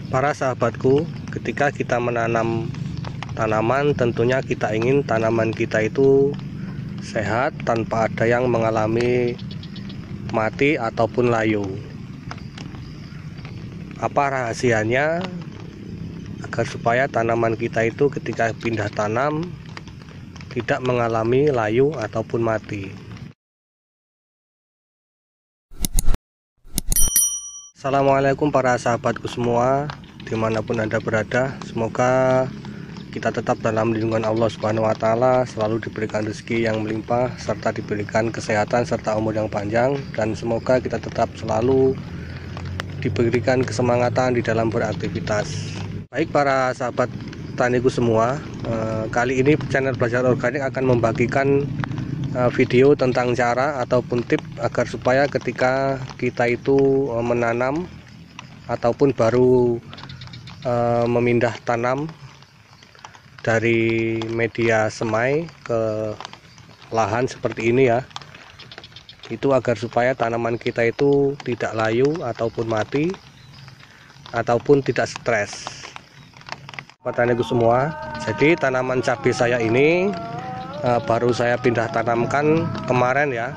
Para sahabatku, ketika kita menanam tanaman, tentunya kita ingin tanaman kita itu sehat tanpa ada yang mengalami mati ataupun layu. Apa rahasianya agar supaya tanaman kita itu ketika pindah tanam tidak mengalami layu ataupun mati? Assalamualaikum para sahabatku semua, dimanapun Anda berada. Semoga kita tetap dalam lindungan Allah Subhanahu wa Ta'ala, selalu diberikan rezeki yang melimpah, serta diberikan kesehatan serta umur yang panjang. Dan semoga kita tetap selalu diberikan kesemangatan di dalam beraktivitas. Baik para sahabat taniku semua, kali ini channel Belajar Organik akan membagikan video tentang cara ataupun tip agar supaya ketika kita itu menanam ataupun baru memindah tanam dari media semai ke lahan seperti ini ya, itu agar supaya tanaman kita itu tidak layu ataupun mati ataupun tidak stres. Taniku semua, jadi tanaman cabai saya ini baru saya pindah tanamkan kemarin ya.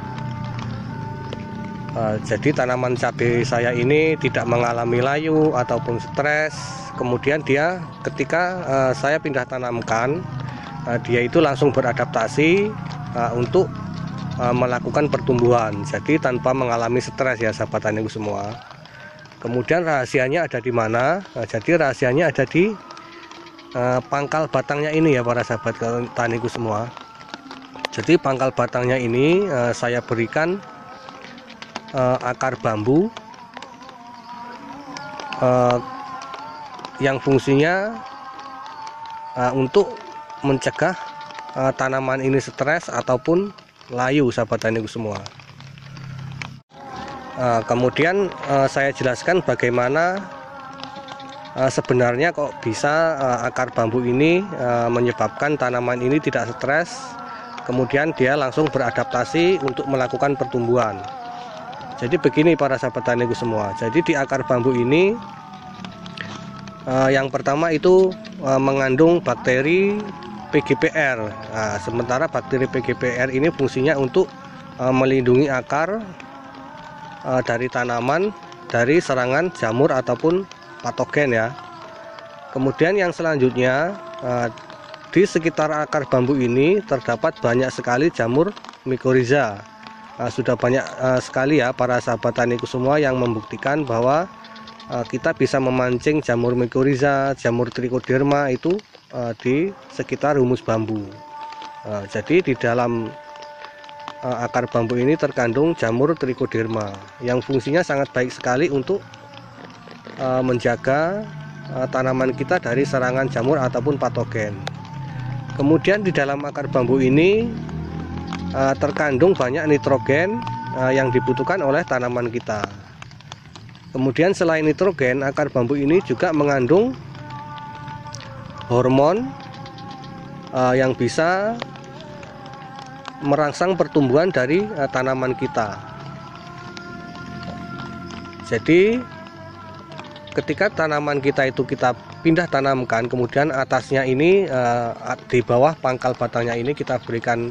Jadi tanaman cabai saya ini tidak mengalami layu ataupun stres. Kemudian dia ketika saya pindah tanamkan, dia itu langsung beradaptasi untuk melakukan pertumbuhan. Jadi tanpa mengalami stres ya sahabat taniku semua. Kemudian rahasianya ada di mana? Jadi rahasianya ada di pangkal batangnya ini ya para sahabat taniku semua. Jadi pangkal batangnya ini saya berikan akar bambu yang fungsinya untuk mencegah tanaman ini stres ataupun layu sahabat taniku semua. Kemudian saya jelaskan bagaimana sebenarnya kok bisa akar bambu ini menyebabkan tanaman ini tidak stres. Kemudian dia langsung beradaptasi untuk melakukan pertumbuhan. Jadi begini para sahabat taniku semua. Jadi di akar bambu ini yang pertama itu mengandung bakteri PGPR. Sementara bakteri PGPR ini fungsinya untuk melindungi akar dari tanaman dari serangan jamur ataupun patogen ya. Kemudian yang selanjutnya, di sekitar akar bambu ini terdapat banyak sekali jamur mycorrhiza. Sudah banyak sekali ya para sahabat taniku semua yang membuktikan bahwa kita bisa memancing jamur mycorrhiza, jamur trichoderma itu di sekitar rumus bambu. Jadi di dalam akar bambu ini terkandung jamur trichoderma yang fungsinya sangat baik sekali untuk menjaga tanaman kita dari serangan jamur ataupun patogen. Kemudian di dalam akar bambu ini terkandung banyak nitrogen yang dibutuhkan oleh tanaman kita. Kemudian selain nitrogen, akar bambu ini juga mengandung hormon yang bisa merangsang pertumbuhan dari tanaman kita. Jadi ketika tanaman kita itu kita pindah tanamkan, kemudian atasnya ini di bawah pangkal batangnya ini kita berikan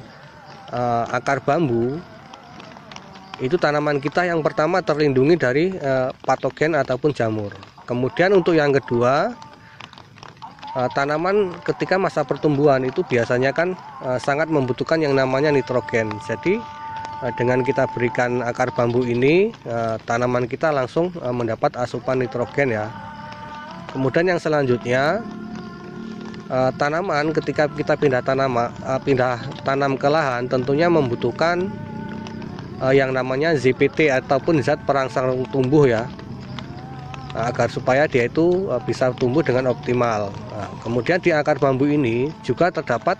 akar bambu, itu tanaman kita yang pertama terlindungi dari patogen ataupun jamur. Kemudian untuk yang kedua, tanaman ketika masa pertumbuhan itu biasanya kan sangat membutuhkan yang namanya nitrogen. Jadi dengan kita berikan akar bambu ini, tanaman kita langsung mendapat asupan nitrogen ya. Kemudian yang selanjutnya, tanaman ketika kita pindah tanam ke lahan tentunya membutuhkan yang namanya ZPT ataupun zat perangsang tumbuh ya, agar supaya dia itu bisa tumbuh dengan optimal. Kemudian di akar bambu ini juga terdapat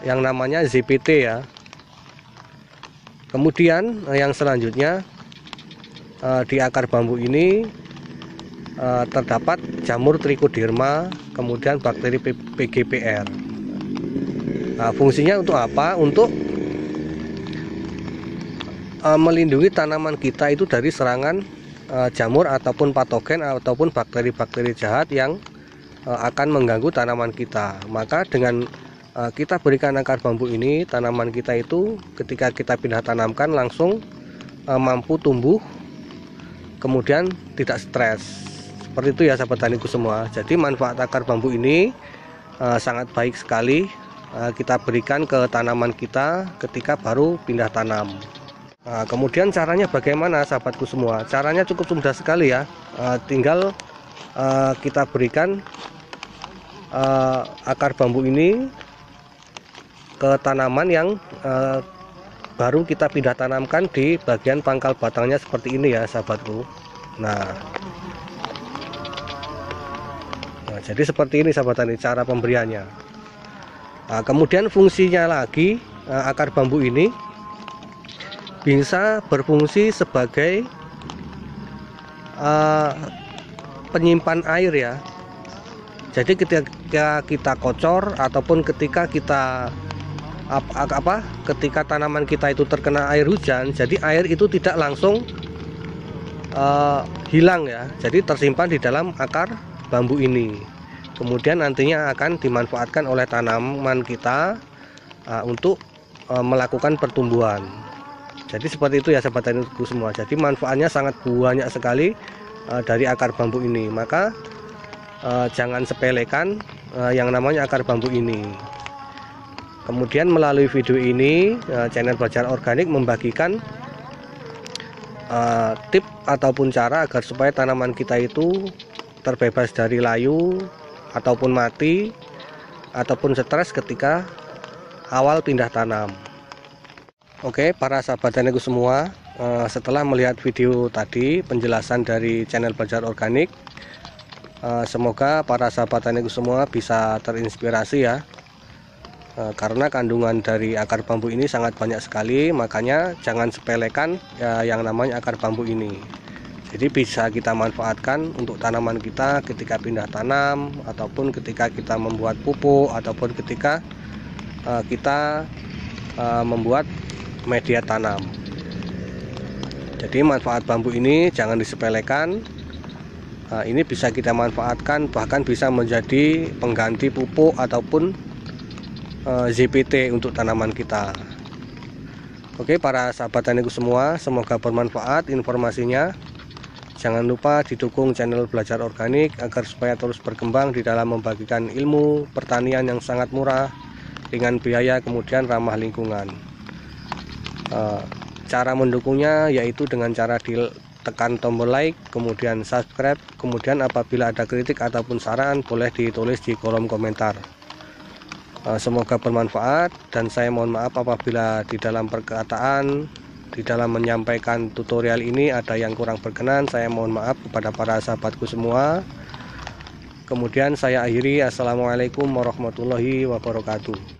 yang namanya ZPT ya. Kemudian yang selanjutnya, di akar bambu ini terdapat jamur trichoderma, kemudian bakteri PGPR. Fungsinya untuk apa? Untuk melindungi tanaman kita itu dari serangan jamur ataupun patogen ataupun bakteri-bakteri jahat yang akan mengganggu tanaman kita. Maka dengan kita berikan akar bambu ini, tanaman kita itu ketika kita pindah tanamkan langsung mampu tumbuh, kemudian tidak stres. Seperti itu ya sahabat taniku semua. Jadi manfaat akar bambu ini sangat baik sekali kita berikan ke tanaman kita ketika baru pindah tanam. Kemudian caranya bagaimana sahabatku semua? Caranya cukup mudah sekali ya. Tinggal kita berikan akar bambu ini ke tanaman yang baru kita pindah tanamkan di bagian pangkal batangnya seperti ini ya sahabatku. Nah, jadi seperti ini sahabat tani cara pemberiannya. Kemudian fungsinya lagi, akar bambu ini bisa berfungsi sebagai penyimpan air ya. Jadi ketika kita kocor ataupun ketika kita ketika tanaman kita itu terkena air hujan, jadi air itu tidak langsung hilang ya. Jadi tersimpan di dalam akar bambu ini. Kemudian nantinya akan dimanfaatkan oleh tanaman kita untuk melakukan pertumbuhan. Jadi seperti itu ya sahabat taniku semua. Jadi manfaatnya sangat banyak sekali dari akar bambu ini. Maka jangan sepelekan yang namanya akar bambu ini. Kemudian melalui video ini channel Belajar Organik membagikan tip ataupun cara agar supaya tanaman kita itu terbebas dari layu ataupun mati ataupun stres ketika awal pindah tanam. Oke, para sahabat taniku semua, setelah melihat video tadi penjelasan dari channel Belajar Organik, semoga para sahabat taniku semua bisa terinspirasi ya. Karena kandungan dari akar bambu ini sangat banyak sekali, makanya jangan sepelekan yang namanya akar bambu ini. Jadi bisa kita manfaatkan untuk tanaman kita ketika pindah tanam, ataupun ketika kita membuat pupuk, ataupun ketika kita membuat media tanam. Jadi manfaat bambu ini jangan disepelekan. Ini bisa kita manfaatkan, bahkan bisa menjadi pengganti pupuk ataupun ZPT untuk tanaman kita. Oke, para sahabat taniku semua, semoga bermanfaat informasinya. Jangan lupa didukung channel Belajar Organik agar supaya terus berkembang di dalam membagikan ilmu pertanian yang sangat murah, ringan biaya, kemudian ramah lingkungan. Cara mendukungnya yaitu dengan cara ditekan tombol like, kemudian subscribe, kemudian apabila ada kritik ataupun saran boleh ditulis di kolom komentar. Semoga bermanfaat, dan saya mohon maaf apabila di dalam perkataan, di dalam menyampaikan tutorial ini ada yang kurang berkenan. Saya mohon maaf kepada para sahabatku semua. Kemudian saya akhiri, assalamualaikum warahmatullahi wabarakatuh.